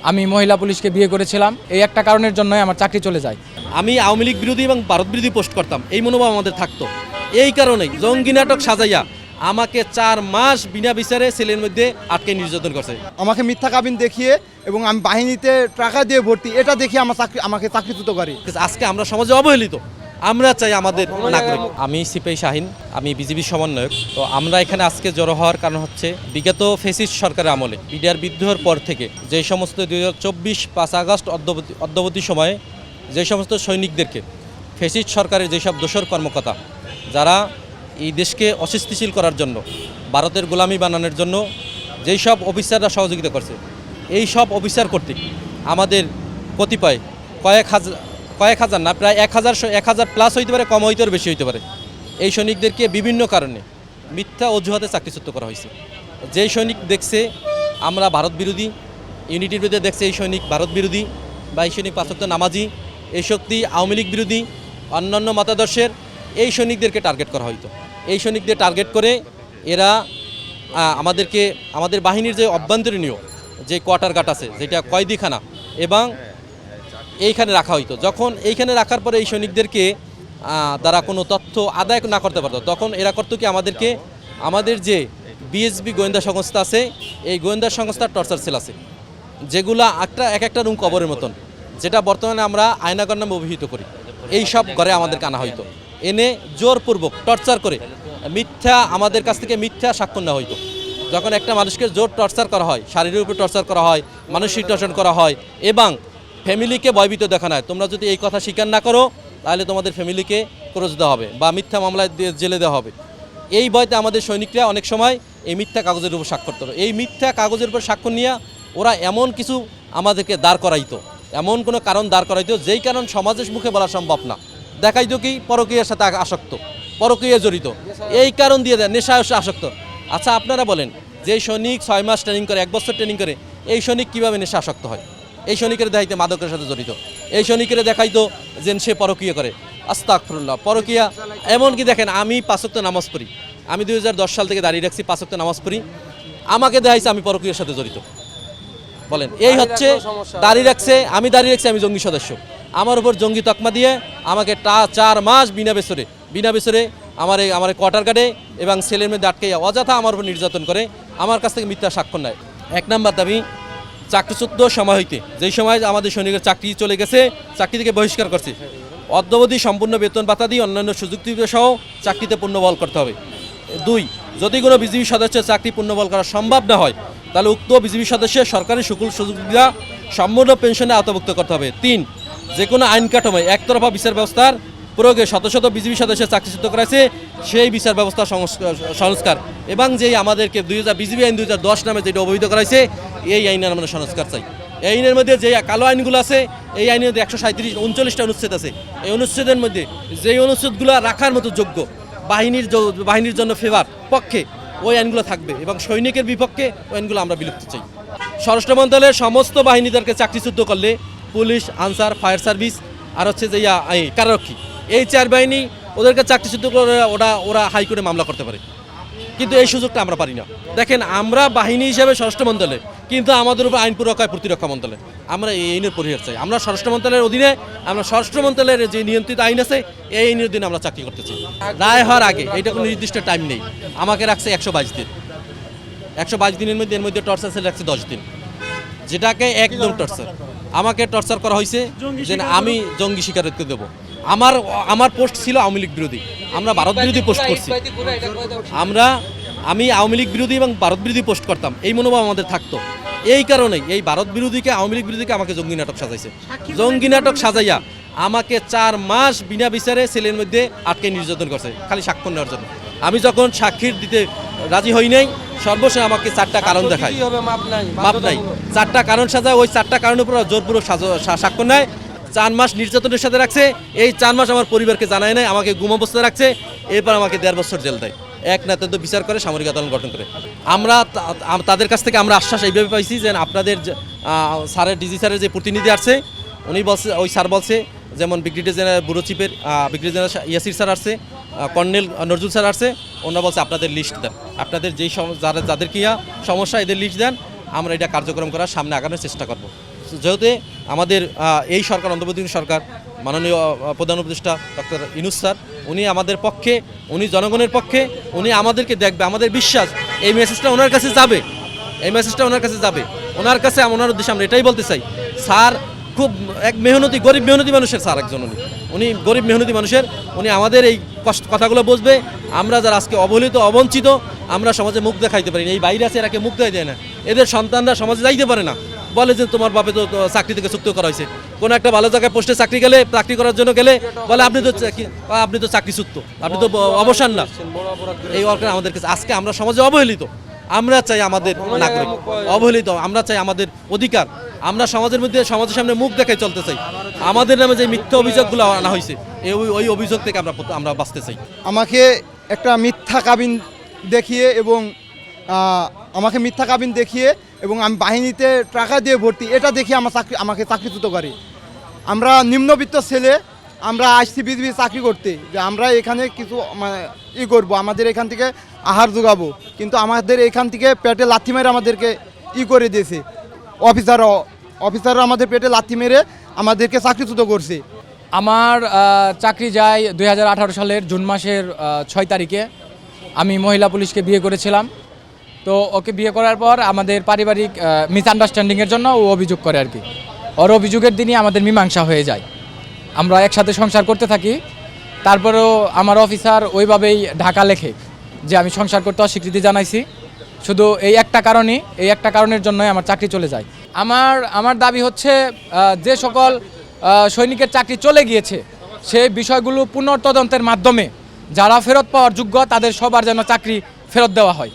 আমি মহিলা পুলিশকে বিয়ে করেছিলাম, এই একটা কারণের জন্যই আমার চাকরি চলে যায়। আমি আওয়ামী লীগ বিরোধী এবং ভারত বিরোধী পোস্ট করতাম, এই মনোভাব আমাদের থাকতো। এই কারণেই জঙ্গি নাটক সাজাইয়া আমাকে 4 মাস বিনা বিচারে সেলের মধ্যে আটকে নির্যাতন করছে। আমাকে মিথ্যা কাবিন দেখিয়ে এবং আমি বাহিনীতে টাকা দিয়ে ভর্তি, এটা দেখিয়ে আমাকে চাকরিচ্যুত করে। আজকে আমরা সমাজে অবহেলিত, আমরা চাই আমাদের নাগরিক। আমি সিপাহী শাহিন, আমি বিজিবি সমন্বয়ক। তো আমরা এখানে আজকে জড়ো হওয়ার কারণ হচ্ছে বিগত ফ্যাসিস্ট সরকারের আমলে বিডিআর বিদ্রোহের পর থেকে যে সমস্ত 2024 5 আগস্ট অদ্যাবধি সময়ে যে সমস্ত সৈনিকদেরকে ফ্যাসিস্ট সরকারের যেসব দোসর কর্মকর্তা যারা এই দেশকে অস্থিতিশীল করার জন্য, ভারতের গোলামি বানানোর জন্য যেই সব অফিসাররা সহযোগিতা করছে, এই সব অফিসার কর্তৃক আমাদের কতিপয় কয়েক হাজার না, প্রায় 1000 প্লাস হইতে পারে, কম হইতে পারে, বেশি হইতে পারে, এই সৈনিকদেরকে বিভিন্ন কারণে মিথ্যা অজুহাতে চাকরিচ্যুত করা হয়েছে। যেই সৈনিক দেখছে আমরা ভারত বিরোধী, ইউনিটির বিরুদ্ধে দেখছে এই সৈনিক ভারত বিরোধী, বা এই সৈনিক 5 ওয়াক্ত নামাজি, এই শক্তি আওয়ামী লীগ বিরোধী, অন্যান্য মতাদর্শের, এই সৈনিকদেরকে টার্গেট করা হইতো। এই সৈনিকদের টার্গেট করে এরা আমাদের বাহিনীর যে অভ্যন্তরীণীয় যে কোয়ার্টার গাট আছে, যেটা কয়েদিখানা, এবং এইখানে রাখা হইতো। যখন এইখানে রাখার পরে এই সৈনিকদেরকে দ্বারা কোনো তথ্য আদায় না করতে পারতো, তখন এরা করতো কি, আমাদের যে বিএসবি গোয়েন্দা সংস্থা আছে, এই গোয়েন্দা সংস্থার টর্চার সেল আছে, যেগুলা এক একটা রুম কবরের মতন, যেটা বর্তমানে আমরা আয়নাগর নামে অভিহিত করি। এই সব ঘরে আমাদেরকে আনা হইতো, এনে জোরপূর্বক টর্চার করে আমাদের কাছ থেকে মিথ্যা সাক্ষ্য নেওয়া হইতো। যখন একটা মানুষকে জোর টর্চার করা হয়, শারীরিক উপর টর্চার করা হয়, মানসিক টর্চার করা হয়, এবং ফ্যামিলিকে ভয়ভীত দেখানো হয়, তোমরা যদি এই কথা স্বীকার না করো তাহলে তোমাদের ফ্যামিলিকে ক্রোজ দেওয়া হবে বা মিথ্যা মামলায় জেলে দেওয়া হবে। এই ভয়তে আমাদের সৈনিকরা অনেক সময় এই মিথ্যা কাগজের উপর স্বাক্ষর করতো। এই মিথ্যা কাগজের উপর স্বাক্ষর নিয়ে ওরা এমন কিছু আমাদেরকে দাঁড় করাইতো, এমন কোনো কারণ দাঁড় করাইতো যেই কারণ সমাজের মুখে বলা সম্ভব না। দেখাইতো কি, পরকীয়ার সাথে আসক্ত, পরকীয়া জড়িত, এই কারণ দিয়ে দেয়, নেশায় আসক্ত। আচ্ছা আপনারা বলেন, যে সৈনিক 6 মাস ট্রেনিং করে, 1 বছর ট্রেনিং করে, এই সৈনিক কীভাবে নেশা আসক্ত হয়? এই সৈনিকের দেখাইতে মাদকের সাথে জড়িত, এই সৈনিকের দেখাইতো যে সে পরকীয়া করে। আস্তাগফিরুল্লাহ, পরকীয়া। এমনকি দেখেন, আমি 5 ওয়াক্ত নামাজ পড়ি, আমি 2010 সাল থেকে দাঁড়িয়ে রাখছি, 5 ওয়াক্ত নামাজ পড়ি, আমাকে দেখাইছে আমি পরকীয়ার সাথে জড়িত। বলেন, এই হচ্ছে দাঁড়িয়ে রাখছে, আমি দাঁড়িয়ে রাখছি, আমি জঙ্গি সদস্য, আমার উপর জঙ্গি তকমা দিয়ে আমাকে 4 মাস বিনা বেসরে আমার কোয়ার্টার গার্ডে এবং সেলের মধ্যে আটকে অযথা আমার উপর নির্যাতন করে, আমার কাছ থেকে মিথ্যা সাক্ষ্য নেয়। 1 নম্বর দাবি, চাকরিচ্যুত সময় হইতে, যেই সময় আমাদের সৈনিকের চাকরি চলে গেছে, চাকরি থেকে বহিষ্কার করছে, অদ্যাবধি সম্পূর্ণ বেতন ভাতা দিয়ে অন্যান্য সুযোগ সুবিধা সহ চাকরিতে পুনর্বহাল করতে হবে। 2, যদি কোনো বিজিবি সদস্যের চাকরি পুনর্বহাল করা সম্ভব না হয় তাহলে উক্ত বিজিবি সদস্যের সরকারি সকল সুযোগ সুবিধা সম্পূর্ণ পেনশনে আওতাভুক্ত করতে হবে। 3, যে কোনো আইন কাঠামোয় একতরফা বিচার ব্যবস্থার প্রয়োগে শত বিজিবি সদস্যের চাকরিচ্যুত করেছে সেই বিচার ব্যবস্থা সংস্কার, এবং যেই আমাদেরকে বিজিবি আইন 2010 নামে যেটা অবহিত করাইছে, এই আইনের আমরা সংস্কার চাই। এই আইনের মধ্যে যে কালো আইনগুলো আছে, এই আইনের মধ্যে 137-39টা অনুচ্ছেদ আছে, এই অনুচ্ছেদের মধ্যে যেই অনুচ্ছেদগুলো রাখার মতো যোগ্য, বাহিনীর জন্য ফেভার পক্ষে ওই আইনগুলো থাকবে, এবং সৈনিকের বিপক্ষে ওই আইনগুলো আমরা বিলুপ্ত চাই। স্বরাষ্ট্র মন্ত্রণালয়ের সমস্ত বাহিনীদেরকে চাকরিচ্যুত করলে পুলিশ, আনসার, ফায়ার সার্ভিস আর হচ্ছে যে কারারক্ষী, এই 4 বাহিনী ওদেরকে চাকরিচ্যুত করে ওরা হাইকোর্টে মামলা করতে পারে, কিন্তু এই সুযোগটা আমরা পারি না। দেখেন, আমরা বাহিনী হিসেবে স্বরাষ্ট্র মন্ত্রণালয়, কিন্তু আমাদের উপর আইন প্রয়োগ হয় প্রতিরক্ষা মন্ত্রণালয়। আমরা এই আইনের পরিহার চাই। আমরা স্বরাষ্ট্র মন্ত্রণালয়ের অধীনে, আমরা স্বরাষ্ট্র মন্ত্রণালয়ের যে নিয়ন্ত্রিত আইন আছে, এই আইনের অধীনে আমরা চাকরি করতে চাই। রায় হওয়ার আগে, এটা কোনো নির্দিষ্ট টাইম নেই, আমাকে রাখছে 122 দিন। 122 দিনের মধ্যে এর মধ্যে টর্চার সেল রাখছে 10 দিন, যেটাকে একদম টর্চার। আমাকে টর্চার করা হয়েছে যে আমি জঙ্গি স্বীকারোক্তি দেবো। আমার পোস্ট ছিল আওয়ামী লীগ বিরোধী, আমরা ভারত বিরোধী পোস্ট করছি। আমি আওয়ামী লীগ বিরোধী এবং ভারত বিরোধী পোস্ট করতাম, এই মনোভাব আমাদের থাকতো। এই কারণেই এই ভারত বিরোধীকে, আওয়ামী লীগ বিরোধীকে আমাকে জঙ্গি নাটক সাজাইছে। জঙ্গি নাটক সাজাইয়া আমাকে 4 মাস বিনা বিচারে সেলের মধ্যে আটকে নির্যাতন করছে, খালি সাক্ষ্য নেওয়ার জন্য। আমি যখন সাক্ষীর দিতে রাজি হই নাই, সর্বশেষ আমাকে 4টা কারণ দেখায়, মাপ নাই, 4টা কারণ সাজায়, ওই 4টা কারণের উপর জোরপূর্বক সাক্ষ্য নেয়। 4 মাস নির্যাতনের সাথে রাখছে, এই 4 মাস আমার পরিবারকে জানায় নাই, আমাকে গুম অবস্থায় রাখছে, এরপর আমাকে 1.5 বছর জেল দেয়। এক নেতৃত্ব বিচার করে সামরিক আদালত গঠন করে। আমরা তাদের কাছ থেকে আমরা আশ্বাস এইভাবে পাইছি যে আপনাদের স্যারের, ডিজি স্যারের যে প্রতিনিধি আসছে, উনি বলছে, ওই স্যার বলছে, যেমন ব্রিগেডিয়ার জেনারেল ব্যুরো চিফের ব্রিগেডিয়ার জেনারেল ইয়াসির স্যার আসছে, কর্নেল নজরুল স্যার আসছে, ওনারা বলছে আপনাদের লিস্ট দেন, আপনাদের যেই যাদের কি সমস্যা এদের লিস্ট দেন, আমরা এটা কার্যক্রম করার সামনে আগানোর চেষ্টা করব। যেহেতু আমাদের এই সরকার অন্তর্বর্তীকালীন সরকার মাননীয় প্রধান উপদেষ্টা ডক্টর ইউনূস স্যার উনি আমাদের পক্ষে, উনি জনগণের পক্ষে, উনি আমাদেরকে দেখবে, আমাদের বিশ্বাস এই মেসেজটা ওনার কাছে যাবে, এই মেসেজটা ওনার কাছে যাবে। ওনার কাছে ওনার উদ্দেশ্যে আমরা এটাই বলতে চাই, স্যার খুব এক মেহনতি, গরিব মেহনতি মানুষের স্যার একজন, উনি গরিব মেহনতি মানুষের, উনি আমাদের এই কথাগুলো বুঝবে। আমরা যারা আজকে অবহেলিত, অবঞ্চিত, আমরা সমাজে মুখ দেখাইতে পারি না, এই বাইরে আছে এরাকে মুখ দেখাই দেয় না, এদের সন্তানরা সমাজে যাইতে পারে না, বলে যে তোমার বাপে তো চাকরি থেকে চুক্ত করা হয়েছে, কোনো একটা ভালো জায়গায় পোস্টে চাকরি গেলে, চাকরি করার জন্য গেলে বলে আপনি তো চাকরিচ্যুত, আপনি তো অবসান না। এই অর্থে আমাদের কাছে আজকে আমরা সমাজে অবহেলিত, আমরা চাই আমাদের নাগরিক অবহেলিত, আমরা চাই আমাদের অধিকার, আমরা সমাজের মধ্যে সমাজের সামনে মুখ দেখাই চলতে চাই। আমাদের নামে যে মিথ্যা অভিযোগগুলো আনা হয়েছে ওই অভিযোগ থেকে আমরা বাঁচতে চাই। আমাকে একটা মিথ্যা কাবিন দেখিয়ে এবং আমি বাহিনীতে টাকা দিয়ে ভর্তি, এটা দেখে আমাকে চাকরিচ্যুত করে। আমরা নিম্নবিত্ত ছেলে, আমরা আসছি বিজিবি চাকরি করতে, যে আমরা এখানে কিছু করবো, আমাদের এখান থেকে আহার যোগাবো, কিন্তু আমাদের এখান থেকে পেটে লাথি মেরে আমাদেরকে করে দিয়েছে অফিসাররা আমাদের পেটে লাথি মেরে আমাদেরকে চাকরিচ্যুত করছে। আমার চাকরি যায় 2018 সালের জুন মাসের 6 তারিখে। আমি মহিলা পুলিশকে বিয়ে করেছিলাম। তো ওকে বিয়ে করার পর আমাদের পারিবারিক মিসআন্ডারস্ট্যান্ডিংয়ের জন্য ও অভিযোগ করে আর কি। ওর অভিযোগের দিনই আমাদের মীমাংসা হয়ে যায়, আমরা একসাথে সংসার করতে থাকি। তারপরেও আমার অফিসার ওইভাবেই ঢাকা লেখে যে আমি সংসার করতে অস্বীকৃতি জানাইছি, শুধু এই একটা কারণের জন্যই আমার চাকরি চলে যায়। আমার দাবি হচ্ছে যে সকল সৈনিকের চাকরি চলে গিয়েছে সেই বিষয়গুলো পুনর্তদন্তের মাধ্যমে যারা ফেরত পাওয়ার যোগ্য তাদের সবার যেন চাকরি ফেরত দেওয়া হয়।